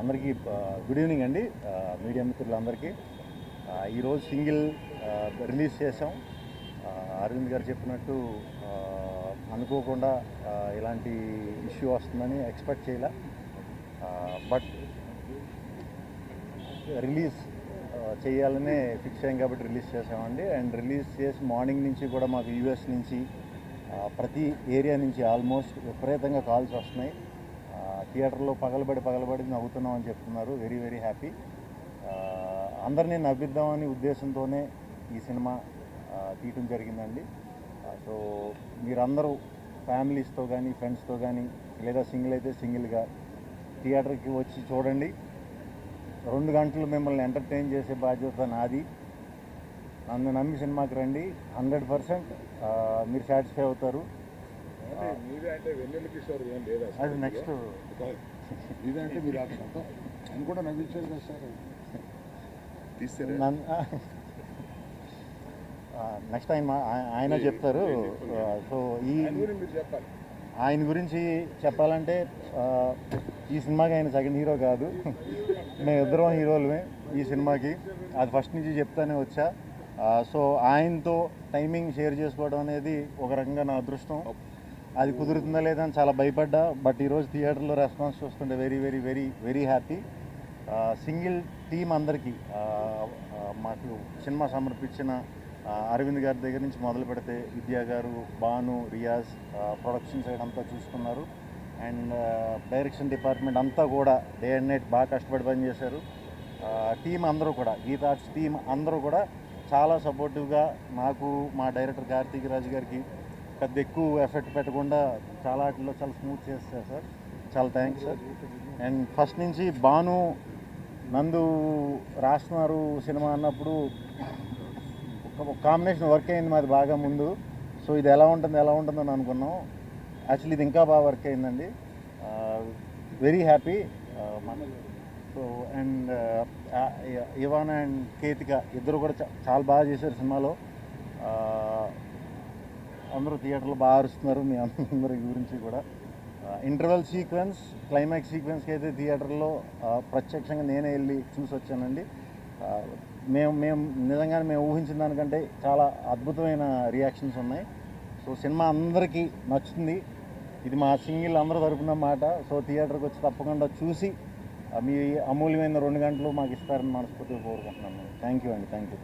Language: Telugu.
అందరికీ గుడ్ ఈవినింగ్ అండి. మీడియా మిత్రులందరికీ ఈరోజు సింగిల్ రిలీజ్ చేసాం. అరవింద్ గారు చెప్పినట్టు అనుకోకుండా ఇలాంటి ఇష్యూ వస్తుందని ఎక్స్పెక్ట్ చేయలే. బట్ రిలీజ్ చేయాలనే ఫిక్స్ అయ్యాం కాబట్టి రిలీజ్ చేసామండి. అండ్ రిలీజ్ చేసి మార్నింగ్ నుంచి కూడా మాకు యూఎస్ నుంచి ప్రతి ఏరియా నుంచి ఆల్మోస్ట్ విపరీతంగా కాల్స్ వస్తున్నాయి. థియేటర్లో పగలబడి నవ్వుతున్నాం అని చెప్తున్నారు. Very very happy. అందరినీ నవ్విద్దామని ఉద్దేశంతోనే ఈ సినిమా తీయటం జరిగిందండి. సో మీరందరూ ఫ్యామిలీస్తో కానీ ఫ్రెండ్స్తో కానీ లేదా సింగిల్ అయితే సింగిల్గా థియేటర్కి వచ్చి చూడండి. 2 గంటలు మిమ్మల్ని ఎంటర్టైన్ చేసే బాధ్యత నాది. నన్ను నమ్మి సినిమాకి రండి. 100% మీరు సాటిస్ఫై అవుతారు. అది నెక్స్ట్ ఇదంటే మీరు అని కూడా నవ్వించారు కదా సార్. నెక్స్ట్ ఆయన చెప్తారు. సో ఆయన గురించి చెప్పాలంటే ఈ సినిమాకి ఆయన సెకండ్ హీరో కాదు, మేమిద్దరం హీరోలమే ఈ సినిమాకి. అది ఫస్ట్ నుంచి చెప్తానే వచ్చా. సో ఆయనతో టైమింగ్ షేర్ చేసుకోవడం అనేది ఒక రకంగా నా అదృష్టం. అది కుదురుతుందా లేదా అని చాలా భయపడ్డా. బట్ ఈరోజు థియేటర్లో రెస్పాన్స్ చూస్తుంటే very very very very happy. Single team అందరికీ మాకు సినిమా సమర్పించిన అరవింద్ గారి దగ్గర నుంచి మొదలు పెడితే విద్యా గారు, భాను, రియాజ్ ప్రొడక్షన్ సైడ్ అంతా చూసుకున్నారు. అండ్ డైరెక్షన్ డిపార్ట్మెంట్ అంతా కూడా డే అండ్ నైట్ బాగా కష్టపడి పనిచేశారు. టీం అందరూ కూడా, గీతా ఆర్ట్స్ టీం అందరూ కూడా చాలా సపోర్టివ్గా నాకు, మా డైరెక్టర్ కార్తీక్ రాజు గారికి పెద్ద ఎక్కువ ఎఫెక్ట్ పెట్టకుండా చాలా వాటిల్లో చాలా స్మూత్ చేస్తారు సార్. చాలా థ్యాంక్స్ సార్. అండ్ ఫస్ట్ నుంచి భాను నందు రాస్తున్నారు సినిమా అన్నప్పుడు ఒక కాంబినేషన్ వర్క్ అయింది మాది బాగా ముందు. సో ఇది ఎలా ఉంటుందని అనుకున్నాం. యాక్చువల్లీ ఇది ఇంకా బాగా వర్క్ అయిందండి. Very happy. So and Ivan and Ketika ఇద్దరు కూడా చాలా బాగా చేశారు సినిమాలో. అందరూ థియేటర్లో బాగా అరుస్తున్నారు. మీ అందరి గురించి కూడా ఇంటర్వెల్ సీక్వెన్స్, క్లైమాక్స్ సీక్వెన్స్కి అయితే థియేటర్లో ప్రత్యక్షంగా నేనే వెళ్ళి చూసి వచ్చానండి. మేము నిజంగానే మేము ఊహించిన దానికంటే చాలా అద్భుతమైన రియాక్షన్స్ ఉన్నాయి. సో సినిమా అందరికీ నచ్చుతుంది. ఇది మా సింగిల్ అందరూ తరపున మాట. సో థియేటర్కి వచ్చి తప్పకుండా చూసి మీ అమూల్యమైన 2 గంటలు మాకు ఇస్తారని మనస్ఫూర్తిగా కోరుకుంటున్నాను. థ్యాంక్ యూ అండి. Thank you.